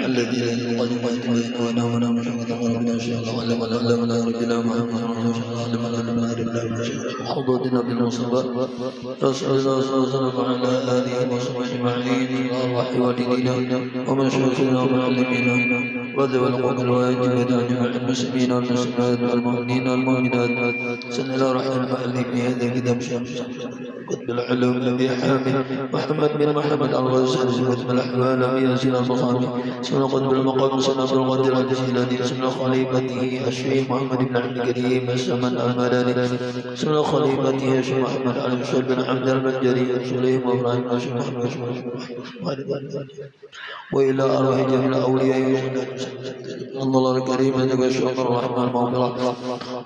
الذين يقدمون ونمنا إن شاء الله علمنا ربنا حضرتنا بالمصطفى رسول الله صلى الله عليه وسلم وعلى آله وصحبه أجمعين وأرواح والدينا ومشايخنا ومعلمينا وذوي القوم الواجب ودعنا المسلمين والمسلمات والمؤمنين والمؤمنات سن الله رحمه المؤلف بهذا الكتاب قطب العلوم الذي حامل محمد بن محمد الغزالي وقطب الأحوال وياسين المصامي سن قطب المقام سن عبد القادر الجيلاني سن خليفته الشيخ محمد بن عبد الكريم السمن المداني سن خليفته الشيخ محمد علي بن بن عبد المنجري سليم وابراهيم الشيخ محمد وإلى أرواح جميع الأولياء الله الكريم لك الشكر الرحمن المغفرة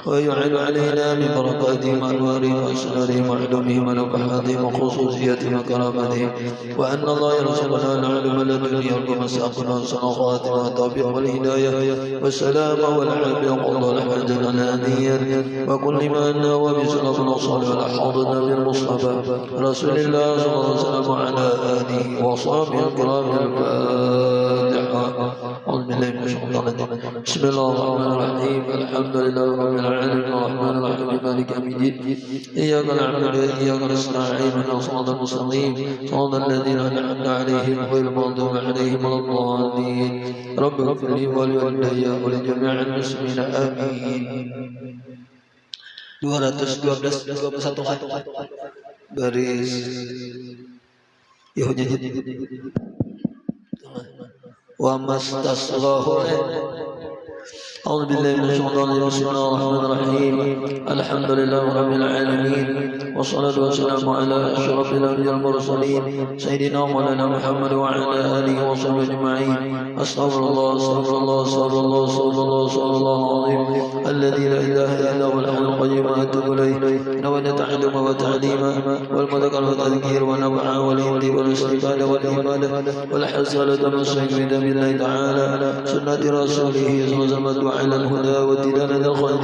ويعين علينا من بركاتهم وأنوارهم وأسرارهم وعلومهم ونفحاتهم وخصوصياتهم وكراماتهم وأن الله يرزقنا العلم الذي يرجو مساقنا والصنوات والتوفيق والهداية والسلامة والعافية وقضى الحاجة الأنانية وكل ما أنه وبسلفنا الصالح والحاضرنا بالمصطفى رسول الله صلى الله عليه وسلم وعلى آله وصحبه الكرام الفاتحة. أعوذ بالله من الشيطان الرجيم. بسم الله الرحمن الرحيم. الحمد لله رب العالمين الرحمن الرحيم مالك يوم الدين إياك نعبد وإياك نستعين اهدنا الصراط المستقيم صراط الذين أنعمت عليهم غير المغضوب عليهم ولا الضالين. رب اغفر لي ولوالدي ولجميع المسلمين آمين. 212 garis wa mastasghahu. أعوذ بالله من الشيطان الرجيم. بسم الله الرحمن الرحيم. الحمد لله رب العالمين والصلاة والسلام على أشرف الأنبياء المرسلين سيدنا مولانا محمد وعلى آله وصحبه أجمعين. أستغفر الله أستغفر الله أستغفر الله أستغفر الله أستغفر الله العظيم الذي لا إله إلا هو الحي القيوم وأتوب إليه. نويت تعلم وتعليما والمذكر والتذكير والنفع والهدي والاستفادة والإفادة والحسنة من سيد بالله تعالى سنة رسوله صلى الله عليه وسلم على الهدى والدلالة الخير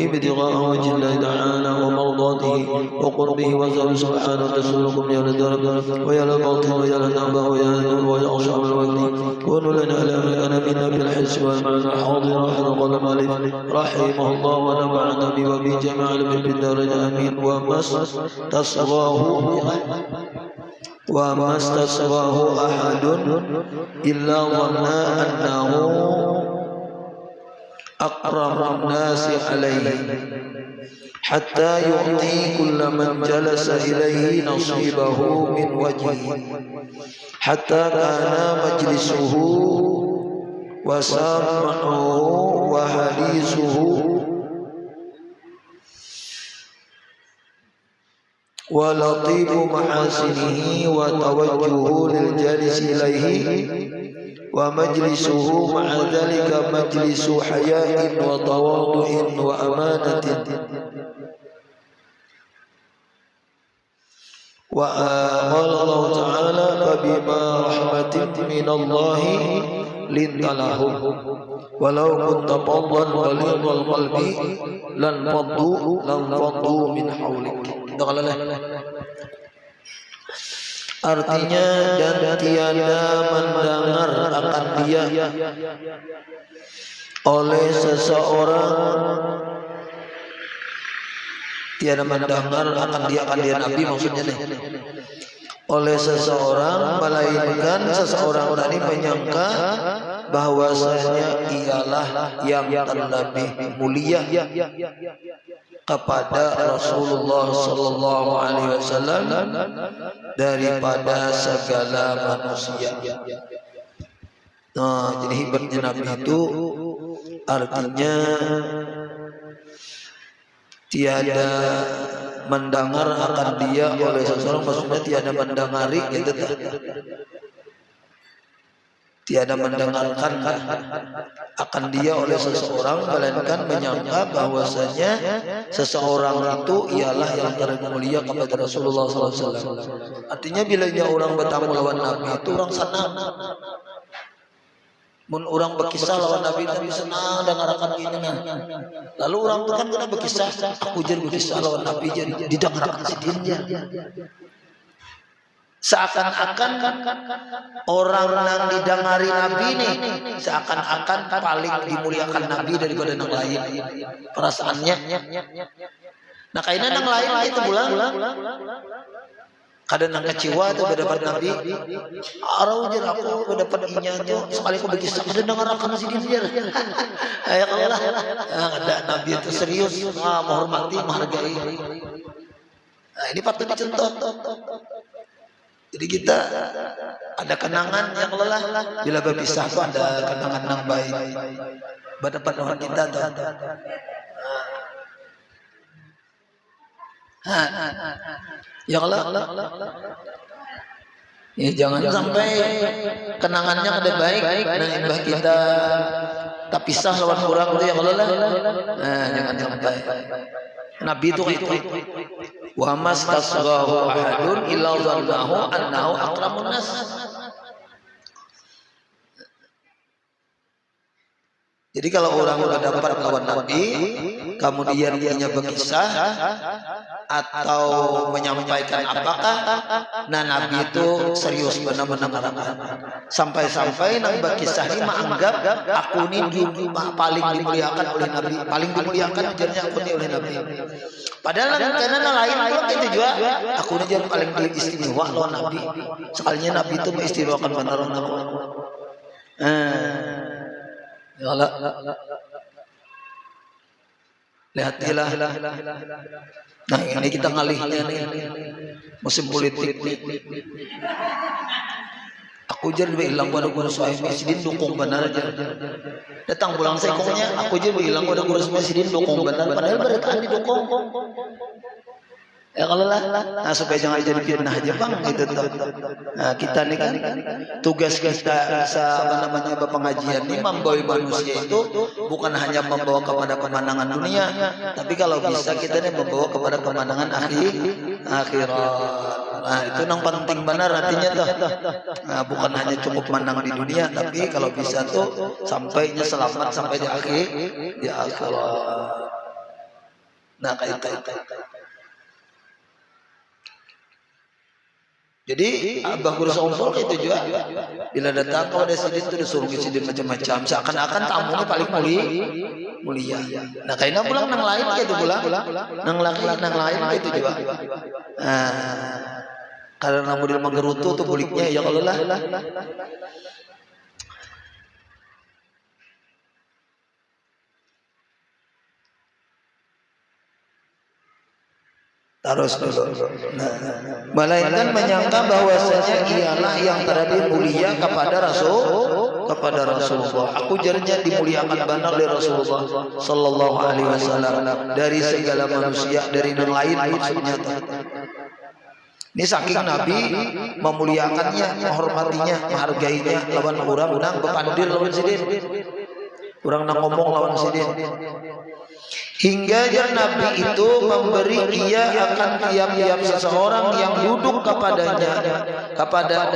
ابتغاء وجه الله تعالى ومرضاته وقربه وزاره سبحانه نسألكم يا للدرب ويا للباطن ويا للنبأ ويا للنور ويا أشعر الوقت كونوا لنا لا مكان منا في الحس والمعنى حاضر أحد قلم ألف رحمه الله ونفعنا به وبجميع في الدارين آمين. وما استصغاه أحد إلا ظن akramun nasi alaihi hatta yu'ti kulla man jalasa ilaihi nasibahu min wajhihi hatta kana majlisuhu wa sam'uhu wa hadisuhu wa latifu mahasinihi wa tawajjuhu lil jalisi ilaihi wa majlisuhu ma'a dhalika majlisu haya'in wa tawadu'in wa amanatin wa qala Allah ta'ala fabima rahmatin minallahi lintalahum walau kunta faddan ghalidhal qalbi lan faddu min hawlik. Artinya dan tiada mendengar akan dia oleh seseorang, tiada mendengar akan dia Nabi maksudnya nih, oleh seseorang melainkan seseorang tadi menyangka bahwasanya ialah yang terlebih mulia kepada Rasulullah sallallahu alaihi wasallam daripada segala manusia. Nah, jadi hebatnya Nabi itu artinya tiada mendengar akan dia oleh seseorang, maksudnya tiada mendengari gitu, tiada mendengarkan akan dia oleh seseorang, melainkan menyangka bahwasanya seseorang itu ialah yang terlebih mulia kepada Rasulullah SAW. Artinya bila orang bertamu lawan Nabi itu orang senang. Mun orang berkisah lawan Nabi, Nabi senang dengarkan ini. Lalu orang itu kan kena berkisah, aku jadi berkisah lawan Nabi jadi didengarkan sidinnya. Seakan-akan orang yang didengari Nabi ini seakan-akan paling dimuliakan Nabi daripada yang lain perasaannya. Nah kayaknya yang lain itu pulang kadang yang kecewa itu berdapat Nabi arau jar aku berdapat inya itu sekali aku berkisah kadang dengar akan si dia ya Allah ada Nabi itu serius menghormati menghargai. Nah ini patut dicontoh. Jadi kita ada kenangan yang lelah bila berpisah itu ada kenangan yang baik berdapat dengan kita tuh. Ya Allah, ya jangan sampai kenangannya ada baik dan imbah kita tak pisah lawan orang itu ya Allah. Nah, jangan sampai. Nabi itu wa mastasghahu ahadun illa dhannahu annahu akramun nas. Jadi kalau orang sudah dapat lawan Nabi kemudian dianya berkisah atau menyampaikan apakah, nah Nabi itu serius benar-benar sampai-sampai nang berkisah ini menganggap aku ini paling dimuliakan oleh Nabi, paling dimuliakan ujarnya aku ini oleh Nabi. Padahal karena lain itu juga aku ini jadi paling istimewa lawan Nabi. Sekalinya Nabi itu mengistimewakan benar aku. Ya Allah. Lihatlah. Nah ini kita ngalihnya nih musim politik nih. Aku jadi bilang pada guru saya presiden dukung benar aja. Datang pulang sekolahnya aku jadi bilang pada guru presiden dukung benar. Padahal mereka didukung. Ya kalau lah, nah supaya jangan jadi fitnah aja bang gitu tuh. Nah kita nih kan tugas kita apa namanya pengajian ini membawa manusia itu bukan hanya membawa kepada kemenangan dunia, tapi kalau bisa kita nih membawa kepada kemenangan akhirat. Nah itu yang penting benar artinya tuh. Nah bukan hanya cukup menang di dunia, tapi kalau bisa tuh sampainya selamat sampai di akhirat. Nah kayak itu. Jadi Abah Guru Sompol itu juga bila datang kepada sidin itu disuruh sidin macam-macam, seakan-akan tamunya paling mulia. Nah kayaknya pulang nang lain gitu pulang, nang lain gitu juga. Karena model menggerutu tuh buliknya ya kalau lah. Terus dulu. Nah, melainkan menyangka bahwasanya ialah yang terlebih mulia kepada Rasulullah. Aku jarnya dimuliakan benar oleh Rasulullah sallallahu alaihi wasallam dari segala manusia, dari yang lain maksudnya. Ini saking Nabi memuliakannya, menghormatinya, menghargainya, lawan orang bepandil lawan sidin. Orang nang ngomong lawan sidin. Hingga Nabi itu memberi ia akan tiap-tiap seseorang yang duduk kepadanya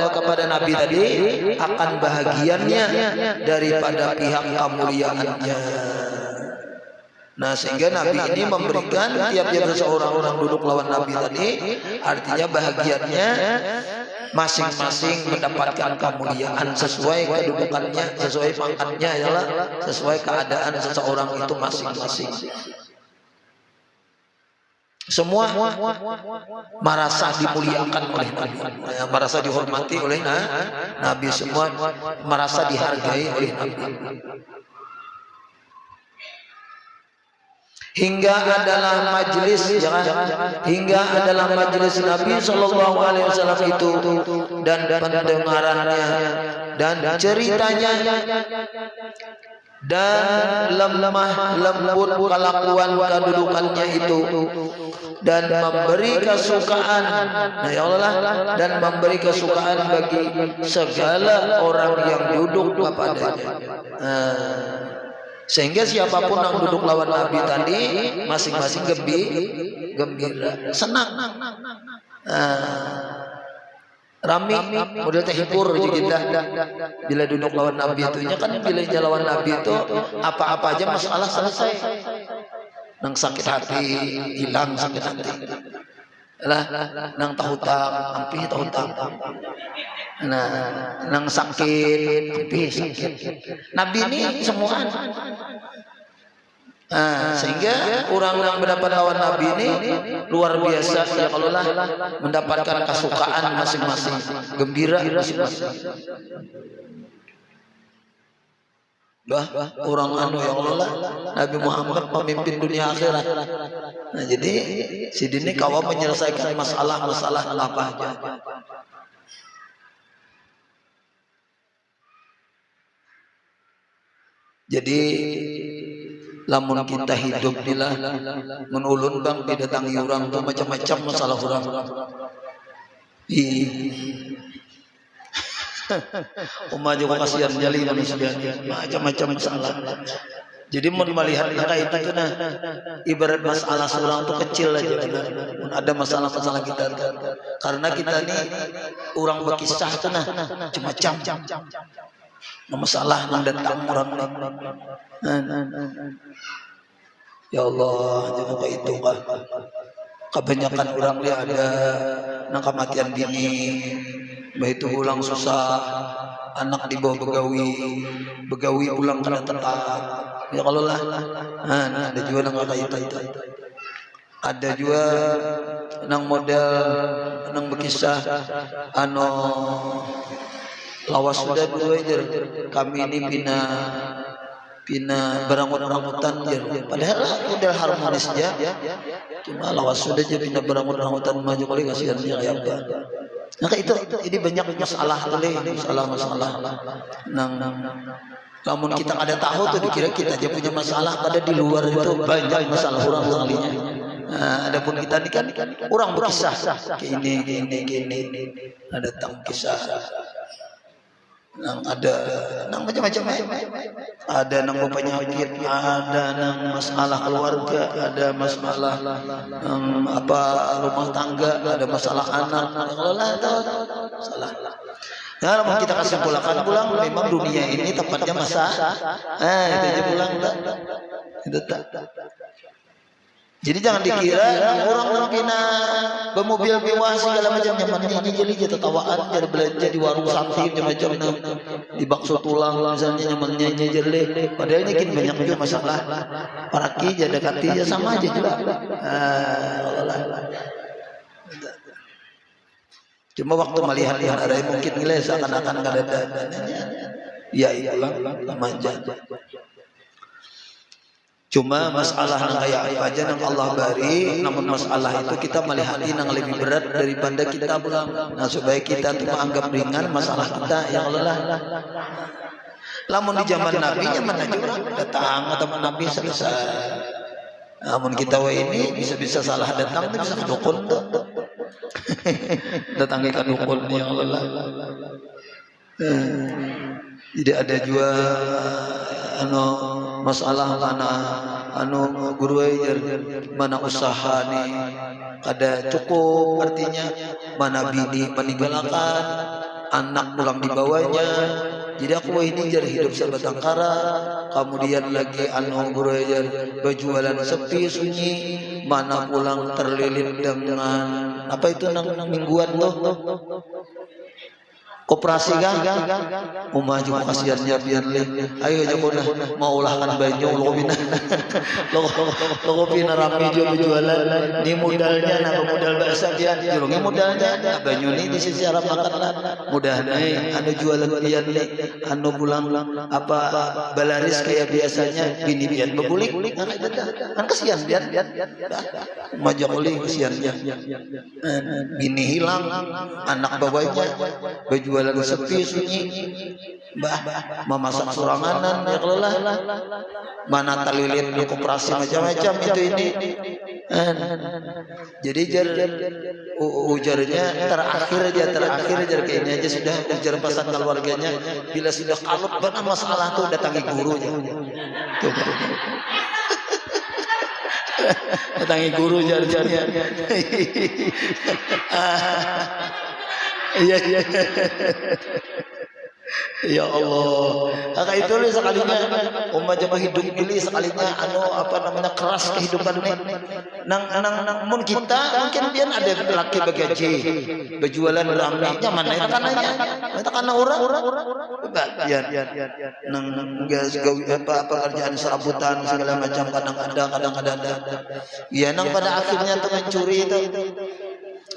kepada Nabi tadi akan bahagiannya daripada pihak kemuliaannya. Nah, sehingga Nabi ini memberikan tiap-tiap seseorang orang duduk lawan Nabi tadi, artinya bahagiannya masing-masing mendapatkan kemuliaan sesuai kedudukannya, sesuai pangkatnya, ialah sesuai keadaan seseorang itu masing-masing. Semua merasa dimuliakan oleh Nabi, merasa dihormati oleh Nabi, semua merasa dihargai oleh Nabi. Hingga adalah majelis Nabi Shallallahu Alaihi Wasallam itu dan pendengarannya dan ceritanya dan lemah lembut kelakuan kedudukannya itu dan memberi kesukaan, nah ya Allah, dan memberi kesukaan bagi segala orang yang duduk kepadanya. Sehingga siapapun yang duduk lawan Nabi tadi masing-masing gembira, senang. Rami model terhibur juga bila duduk lawan Nabi itu nya kan bila lawan Nabi itu apa-apa aja masalah selesai. Nang sakit hati hilang sakit hati. Lah nang tahutang ampih tahutang. Nah, nang sakit ampih sakit. Nabi ini semua. Sehingga orang yang mendapat lawan Nabi ini luar biasa ya, kalau lah mendapatkan kesukaan masing-masing, gembira masing-masing. Orang ya Allah, Nabi Muhammad pemimpin dunia akhirat. Nah, jadi si dini kawan menyelesaikan masalah-masalah apa aja. Jadi lamun kita hidup dilah menulun bang didatangi orang tuh macam-macam masalah orang. Umma juga kasihan jali manusia macam-macam masalah. Jadi mau melihat itu tuh nah ibarat masalah seorang tuh kecil aja benar. Ada masalah-masalah kita karena kita nih orang berkisah tuh nah macam-macam. Masalah yang datang orang. Ya Allah, jangan kayak itu kan. Kebanyakan orang dia ada nang kematian dini, begitu ulang susah, anak di bawah begawi pulang kena tetap. Ya kalau lah, ada juga nang kayak itu. Ada juga nang model nang berkisah, lawas sudah dua aja. Kami ini pina berangut-rangutan padahal udah harmonis aja, cuma lawas sudah aja pina berangut-rangutan maju kali kasihan dia kayak apa. Nah itu ini banyak masalah nang namun kita ada tahu tuh dikira kita aja punya masalah, pada di luar itu banyak masalah orang lainnya. Adapun kita ini kan orang berkisah gini ada tentang kisah nang ada nang macam-macam, ada nang penyakit, ada nang masalah keluarga, ada masalah rumah tangga, ada masalah anak, salah. Nah, kalau kita kasih pulang memang dunia ini tempatnya itu aja pulang itu tak. Jadi jangan dikira orang pina bermobil mewah segala macam nyaman ini jadi tertawaan, jadi belanja di warung santai macam di bakso tulang misalnya nyamannya jelek. Padahal ini kan banyak juga masalah. Paraki jadi katinya sama aja juga. Cuma waktu melihat ada mungkin nilai seakan-akan nggak ada. Ya itulah manja. Cuma masalah nang kayak apa aja nang Allah bari, namun masalah itu kita melihati nang lebih berat daripada kita pulang. Nah supaya kita tuh anggap ringan masalah kita yang lelah. Lamun di zaman Nabi nyaman aja orang datang atau Nabi selesai. Namun kita ini bisa-bisa salah datang bisa dukun tuh. Datangi ke dukun yang lelah. Jadi ada juga masalah mana guru ajar mana usaha nih ada cukup artinya mana bini meninggalkan anak pulang dibawanya. Jadi aku ini jadi hidup sebatang kara, kemudian lagi guru ajar berjualan sepi sunyi, mana pulang terlilit dengan apa itu nang mingguan tuh koperasi kan umah juga kasihannya biar ayo aja kuna mau ulahkan banyu lo pina rame juga berjualan ini modalnya nah modal bahasa dia ini modalnya banyu ini di sisi Arab makan mudah nih anu jualan pian anu pulang apa balaris kayak biasanya bini pian bebulik kan kasihan biar majak oli kasihannya bini hilang anak bawahnya berjualan sepi sunyi memasak suranganan ya lelah mana terlilit koperasi macam-macam itu ini jadi ujarnya terakhir aja kayaknya aja sudah ujar pesan keluarganya bila sudah kalut benar masalah tuh datangi gurunya datangi guru jar-jarnya iya ya Allah maka itu sekalinya umat jamaah hidup ini sekalinya apa namanya keras kehidupan ini namun kita mungkin dia ada laki bagaji berjualan ramenya mana itu kananya itu karena orang ya nang apa pekerjaan serabutan segala macam kadang-kadang ya nang pada akhirnya tuh mencuri itu.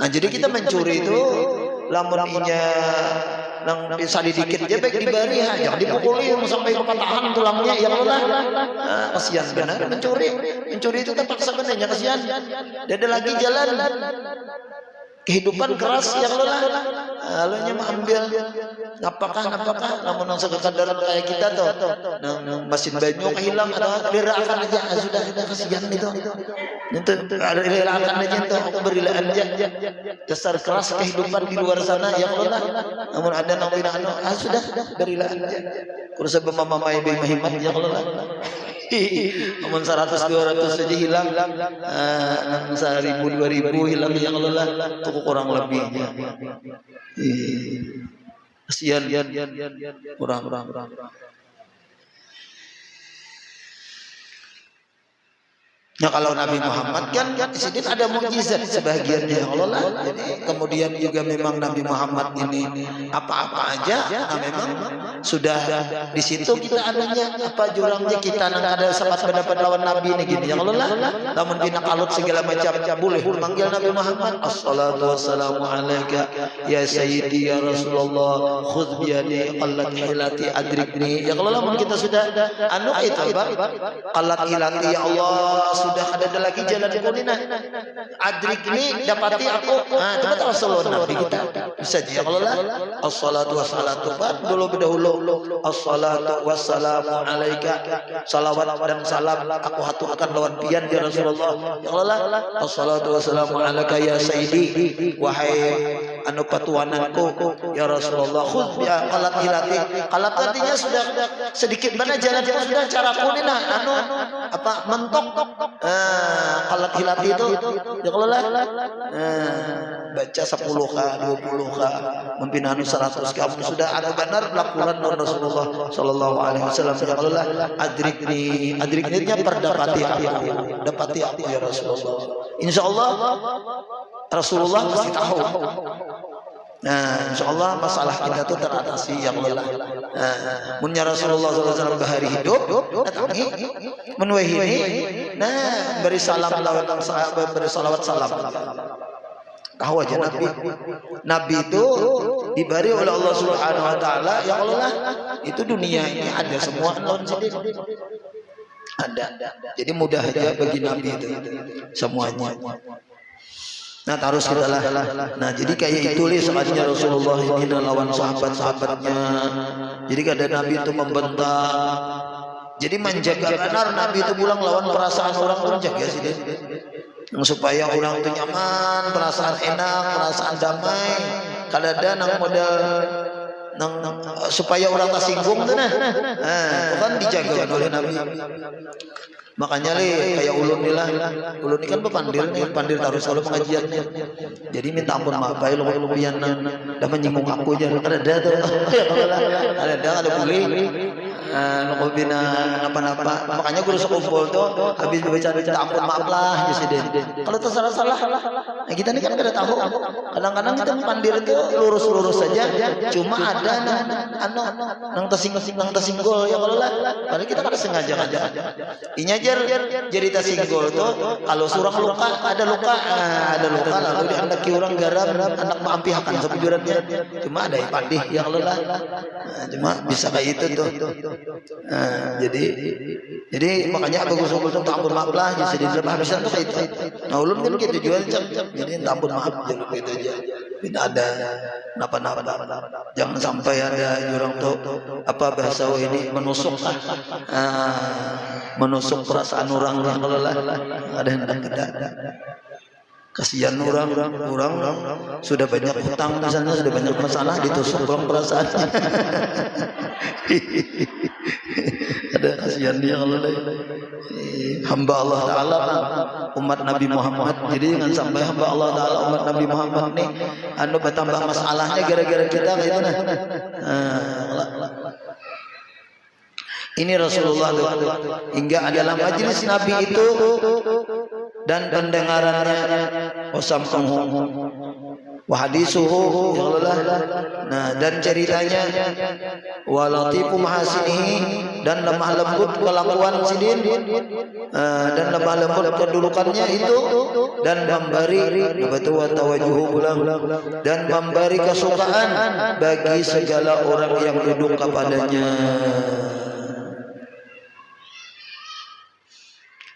Nah jadi kita mencuri itu lamun inya nang bisa dikit aja baik dibari aja dipukuli sampai kepatahan tulangnya ya Allah kasihan benar mencuri itu terpaksa benarnya kasihan dia ada lagi jalan kehidupan keras yang lelah lalunya mengambil apakah namun yang sekadar kayak kita tuh mesin banyu hilang atau lirakan aja sudah kasihan itu ada lirakan aja itu aku berilaan aja dasar keras kehidupan di luar sana yang lelah namun ada sudah berilaan aja kurus mama ibu mahimat yang lelah namun 100-200 saja hilang 1.000-2.000 hilang yang lelah itu kurang lebihnya kasihan kurang nah kalau Nabi Muhammad kan di sini ada mukjizat sebagiannya ya Allah. Jadi kemudian juga memang Nabi Muhammad ini apa-apa aja nah memang sudah di situ kita adanya apa jurangnya kita nang ada sempat mendapat lawan Nabi ini gini ya Allah. Namun bina kalut segala macam boleh manggil Nabi Muhammad assalatu wassalamu alaika ya sayyidi ya Rasulullah khudh bi yadi qallat hilati adrikni ya Allah. Namun kita sudah itu qallat hilati ya Allah sudah ada lagi jalan kunina adrik ini dapati aku coba Rasulullah Nabi kita bisa ya Allah assalatu wassalatu dulu berdahulu assalatu wassalamu alaika salawat dan salam aku haturkan lawan pian ya Rasulullah ya Allah assalatu wassalamu alaika ya sayyidi wahai anu patuananku ya Rasulullah khudh ya qalat hilati qalat artinya sudah sedikit mana jalan sudah cara kunina apa mentok qalat hilati itu ya Allah baca 10k 20k mungkin 100 kamu sudah ada benar laporan Rasulullah sallallahu alaihi wasallam ya Allah adriknya perdapati aku ya Rasulullah insyaallah Rasulullah pasti tahu. Nah, insyaallah masalah kita itu teratasi yang lelah. Munya Rasulullah SAW bahari hidup, datangi, menuhihi, nah beri salam lawan sahabat, beri salawat salam. Tahu aja Nabi itu diberi oleh Allah Subhanahu Wa Taala. Ya Allah, itu dunia ini ada semua non sendiri. Ada. Jadi mudah aja bagi Nabi itu semuanya. Nah terus kita lah. Nah jadi kayak itu saatnya Rasulullah ini lawan sahabat-sahabatnya. Jadi kadang Nabi itu membentak. Jadi menjaga benar Nabi itu pulang lawan perasaan orang pun jaga sih dia. Supaya orang itu nyaman, perasaan enak, perasaan damai. Kalau ada nang model supaya orang tersinggung tuh nah. Itu kan dijaga oleh Nabi. Makanya kayak ulun nih lah, ulun ini kan pepandir nih, pandir taruh selalu pengajiannya. Jadi minta ampun maaf bae lo pian dah menyinggung aku aja. Ada tuh. Ada boleh. Lo bina apa-apa. Makanya guru sekumpul tuh habis baca minta ampun maaf lah presiden. Kalau tersalah-salah, nah kita ini kan kada tahu. Kadang-kadang kita pandir itu lurus-lurus saja. Cuma ada nang tersinggol ya kalau lah. Padahal kita kada sengaja aja. Inya jadi tersinggol tuh kalau surang luka ada luka lalu diandaki orang garam anak maampihakan sepijuran dia cuma ada pandih yang lelah cuma bisa kayak itu tuh jadi makanya bagus tuh ampun maaf lah jadi habis itu kayak itu nah ulun kan gitu jual jadi ampun maaf jadi gitu aja tidak ada napa-napa jangan sampai ada orang tuh apa bahasa ini menusuk menusuk perasaan orang kalau ada yang ada kasihan orang sudah banyak hutang misalnya sudah banyak masalah ditusuk orang perasaan ada kasihan dia kalau hamba Allah Taala umat Nabi Muhammad jadi jangan sampai hamba Allah Taala umat Nabi Muhammad nih anu bertambah masalahnya gara-gara kita kayak itu nah ini Rasulullah hingga adalah majelis Nabi itu dan pendengarannya wasam'uhu wa hadisuhu nah dan ceritanya walatifu mahasinihi dan lemah lembut kelakuan sidin dan lemah lembut kedudukannya itu dan memberi tawajuhu dan memberi kesukaan bagi segala orang yang duduk kepadanya.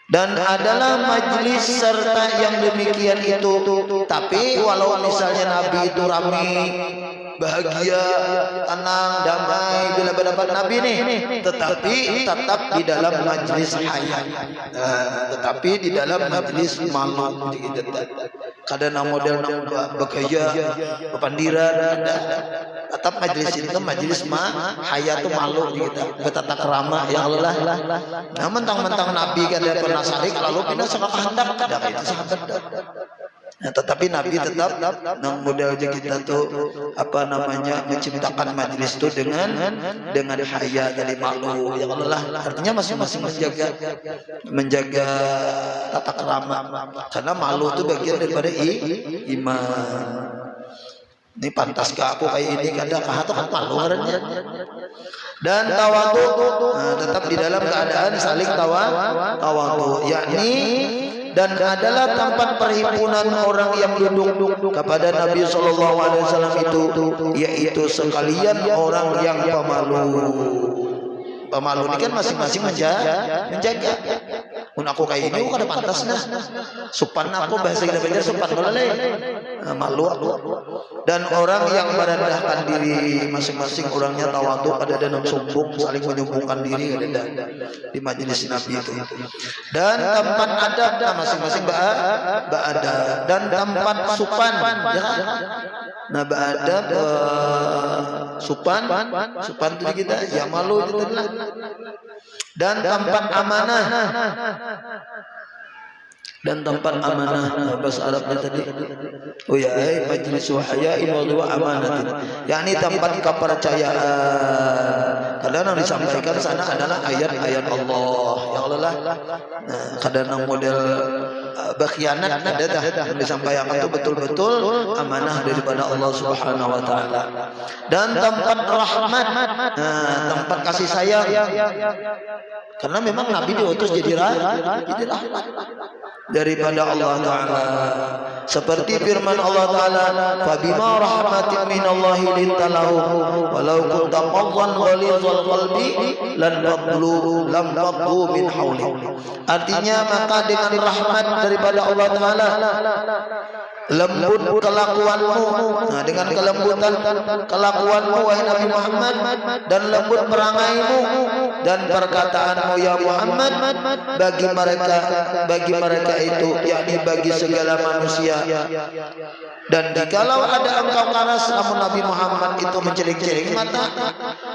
Dan adalah majlis serta yang demikian itu. Tapi walau misalnya Nabi itu ramai, bahagia, tenang, damai bila mendapat Nabi nih, tetapi tetap di dalam majlis hayat. Tetapi di dalam majlis malu. Kadang model bergaya, pepandiran, tetap majlis itu majlis hayat itu malu kita, betata kerama yang lelah. Nah mentang-mentang Nabi kan dia pernah sarik lalu pindah sama kehendak ada itu sahabat. Nah, tetapi Nabi tetap nang model aja kita tuh apa namanya menciptakan majlis itu dengan haya dari malu yang lelah artinya masing-masing menjaga tata kerama karena malu itu bagian daripada iman. Ini pantas ke aku kayak ini kadang atau kan malu harusnya. Dan tawadu tetap di dalam keadaan saling tawadu yakni dan adalah tempat perhimpunan orang yang duduk kepada Nabi SAW itu yaitu sekalian orang yang pemalu ini kan masing-masing menjaga. Aku kayak ini kada pantas nah. Supan aku bahasa kita belajar supan boleh. Malu aku. Dan orang yang merendahkan diri masing-masing orangnya tawadu pada dalam sombong saling menyombongkan diri ada di majelis Nabi itu. Dan tempat adab masing-masing ada dan tempat supan ya. Nah beradab supan itu kita ya malu itu lah. Dan tempat amanah bahasa Arabnya tadi oh ya majlis hayain wa amanatin yakni tempat kepercayaan kadang yang disampaikan sana adalah ayat-ayat Allah yang lelah kadang model berkhianat ada yang disampaikan itu betul-betul amanah daripada Allah Subhanahu wa taala dan tempat rahmat tempat kasih sayang karena memang Nabi diutus jadi rahmat daripada Allah Ta'ala Seperti firman Allah Ta'ala, "Fabima rahmatin minallahi lintalahum walau kunta faddan ghalidhal qalbi lan faddu min hawlik." Artinya maka dengan rahmat daripada Allah Ta'ala, lembut kelakuanmu, nah, dengan kelembutan kelakuanmu wahai Nabi Muhammad, dan lembut perangaimu dan perkataanmu ya Muhammad bagi mereka itu, yakni bagi segala manusia. Dan jikalau ada engkau karas, namun Nabi Muhammad itu menceling-celing mata,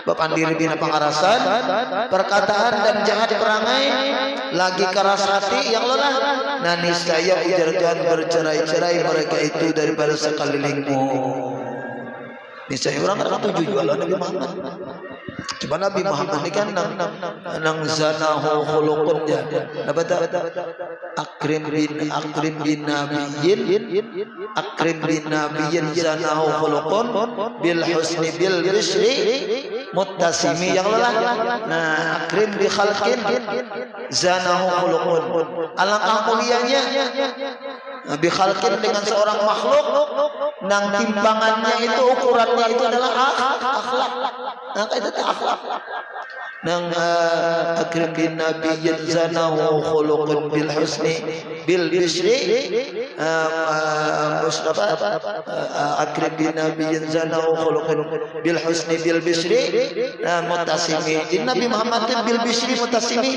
bapandiri bina pengarasan, perkataan dan jahat perangai, lagi keras hati yang lelah, nah niscaya ujar Tuhan bercerai-cerai mereka itu daripada sekelilingmu. Niscaya orang akan tuju jualan Nabi Muhammad. Coba Nabi Muhammad ini kan nang zanahu khuluqun ya. Apa tak? Akrim bin nabiyyin zanahu khuluqun bil husni bil bishri muttasimi yang lelah. Nah, akrim bi khalqin zanahu khuluqun. Alangkah mulianya bi khalqin dengan seorang makhluk, nang timbangannya itu, ukurannya itu adalah akhlak. Nah, itu akhlak. Nang akrim bin nabiyyin zanahu khuluqun bil husni bil bishri Mustafa akrim bin nabiyyin zanahu khuluqun bil husni bil bishri mutasimi. Nabi Muhammad bil bishri mutasimi.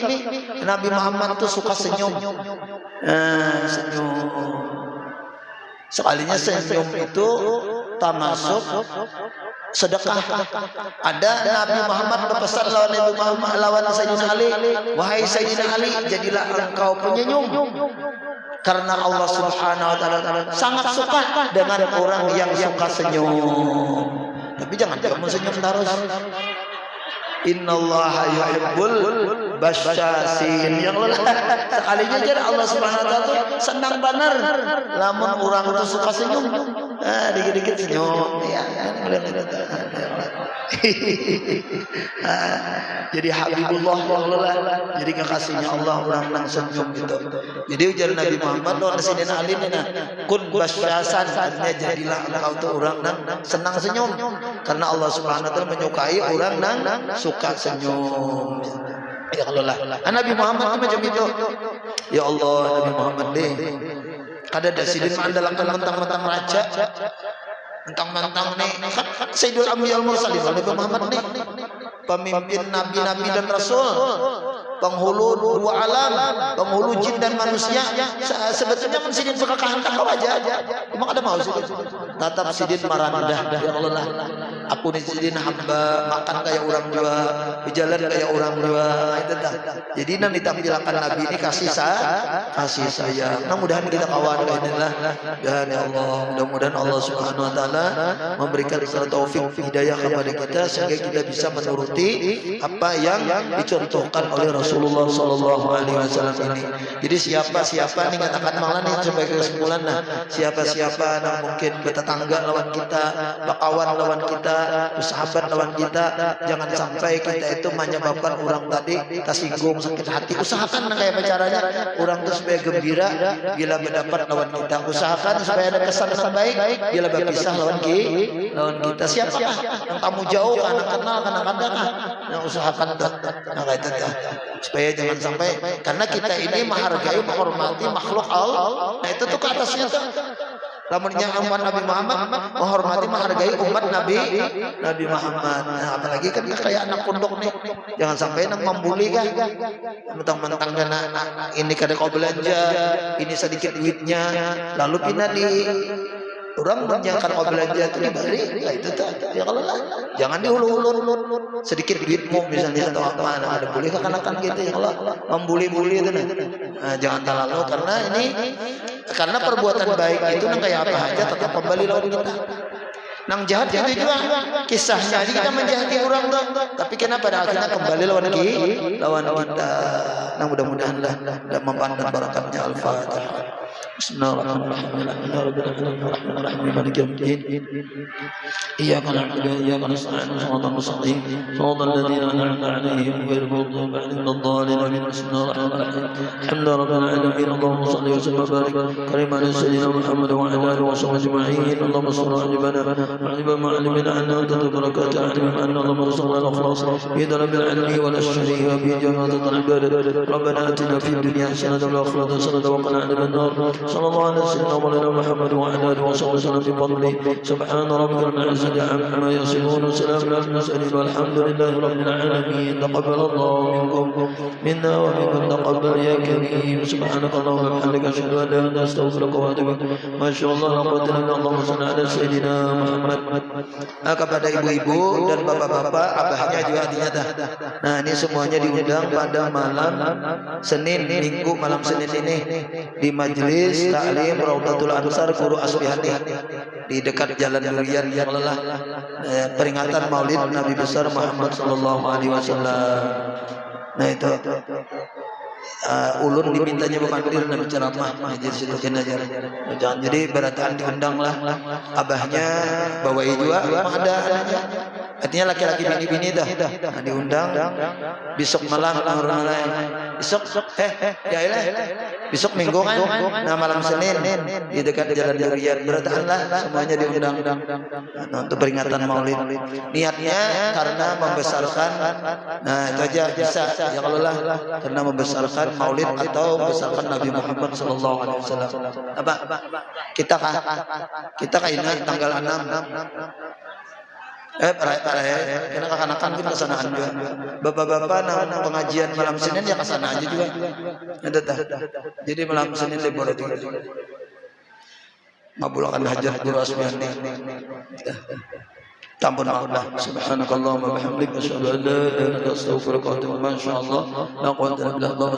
Nabi Muhammad itu suka senyum. Senyum. Sekalinya senyum itu termasuk sedekah. Ada Nabi Muhammad berpesan lawan Nabi Muhammad, lawan Sayyidina Ali, wahai Sayyidina Ali, jadilah engkau penyanyum, karena Allah Subhanahu wa taala sangat suka dengan orang yang suka senyum. Tapi jangan kamu senyum terus. Innallaha yuhibbul basyasin. Yang lelah sekalinya jadi Allah Subhanahu wa taala senang benar lamun orang itu suka senyum. Dikit-dikit senyum ya. Jadi Habibullah yang lelah, jadi kekasihnya Allah orang nang senyum gitu. Jadi ujar Nabi Muhammad lawan Sayyidina Ali ini, kun basyasan, artinya jadilah engkau tuh orang nang senang senyum, karena Allah Subhanahu wa taala menyukai orang nang suka senyum. Ya Allah, Nabi Muhammad itu macam itu. Ya Allah, Nabi Muhammad deh. Kada ada sidin mandalakan mentang-mentang raja, mentang-mentang nih kan Sayyidul Anbiya wal Mursalin Nabi Muhammad nih, pemimpin nabi-nabi dan rasul, penghulu dua alam, penghulu jin dan manusia. Sebetulnya kan sidin berkekahan takau aja. Emang ada mau sidin? Tatap sidin marandah. Ya Allah, aku nih sidin hamba, makan kayak orang dua, berjalan kayak orang dua. Itu dah. Jadi nanti ditampilkan Nabi ini kasih sayang. Mudah-mudahan kita kawan kainlah. Dan ya Allah, mudah-mudahan Allah Subhanahu wa taala memberikan taufik hidayah kepada kita sehingga kita bisa menuruti apa yang dicontohkan oleh Rasulullah sallallahu alaihi wasallam ini. Jadi siapa nih katakan malah nih sebagai kesimpulan, nah siapa nah mungkin bertetangga lawan kita, bakawan lawan kita, sahabat lawan kita, jangan sampai kita itu menyebabkan orang tadi tersinggung, sakit hati. Usahakan kayak caranya orang itu supaya gembira bila mendapat lawan kita. Usahakan supaya ada kesan yang baik bila berpisah lawan kita. Siapa yang kamu jauh, anak kenal, kadang-kadang yang usahakan supaya jangan sampai, karena kita ini menghargai, menghormati makhluk Allah. Nah itu tuh ke atasnya tuh. Lamunnya umat Nabi Muhammad menghormati, menghargai umat Nabi Muhammad. Nah, apalagi kan kayak anak pondok nih, jangan sampai nang membuli kan, mentang-mentang karena ini kada kau belanja, ini sedikit duitnya, lalu pindah di orang menyiapkan kau belanja itu dibalik. Nah, itu tak. Ya kalau jangan dihulu-hulu sedikit duitmu misalnya atau apa, nah, ada boleh kekanakan gitu ya Allah membuli-buli itu nah, jangan terlalu, karena perbuatan baik itu nang kayak apa aja tetap kembali lawan kita. Nang jahat itu juga kisahnya, jadi kita menjahati orang tuh, tapi kenapa pada akhirnya kembali lawan kita. Nah mudah-mudahan lah memandang barakatnya. Al-Fatihah. Bismillahirrahmanirrahim. Alhamdulillahirrahmanirrahim. Maliki yaumiddin. Iyyaka na'budu wa iyyaka nasta'in. Shiratal mustaqim. Shiratal ladzina an'amta 'alaihim ghairil maghdubi 'alaihim waladdallin. Bismillahirrahmanirrahim. Alhamdulillahirabbil alamin. Allahumma shalli wa sallim wa barik kariman ala sayyidina Muhammad wa ala alihi wa sahbihi ajma'in. Allahumma salli 'ala وعلم ما علمنا أن أنت تباركت علم أن اللهم رسولنا الأخلاص بيدنا بالعلم ولا الشريك في جنات العباد ربنا آتنا في الدنيا حسنة وفي الآخرة حسنة وقنا عذاب النار صلى الله على سيدنا مولانا محمد وعلى آله وصحبه وسلم بفضله سبحان ربك رب العزة عما يصفون وسلام على المرسلين والحمد لله رب العالمين تقبل الله منكم منا ومنكم تقبل يا كريم سبحانك اللهم وبحمدك أشهد أن لا إله إلا أنت أستغفرك وأتوب إليك ما شاء الله لا قوة إلا بالله اللهم صل على سيدنا Muhammad. Kepada ibu-ibu dan bapak-bapak, abahnya juga artinya dah. Nah, ini semuanya diundang pada malam Senin, Minggu malam Senin ini di Majelis Taklim Raudatul Ansar Guru Asbihani di dekat Jalan Durian yang lelah, peringatan Maulid Nabi besar Muhammad sallallahu alaihi wasallam. Nah, itu ulun dimintanya memandir dan ceramah jadi situ kenajar. Jadi berataan diundanglah abahnya, bawa juga ada anaknya. Artinya laki-laki bini-bini dah. Nah, diundang besok malam besok ya ilah besok Minggu kan. Nah, malam Senin di dekat Jalan Durian berataanlah semuanya diundang. Nah, untuk peringatan Maulid. Niatnya karena membesarkan, nah itu aja bisa ya kalau lah karena membesarkan Maulid atau membesarkan Nabi Muhammad sallallahu alaihi wasallam. Apa? Kita ingat tanggal 6 karena kanak-kanak pun kesanaan juga. Bapak-bapak nang pengajian malam Senin ya kesana aja juga. Jadi malam Senin libur itu. Mabulakan hajat Guru Asbihani. Tampun maaf. Subhanakallahumma wa bihamdika asyhadu an la ilaha illa anta astaghfiruka wa atubu ilaik. Masyaallah. La quwwata illa billah.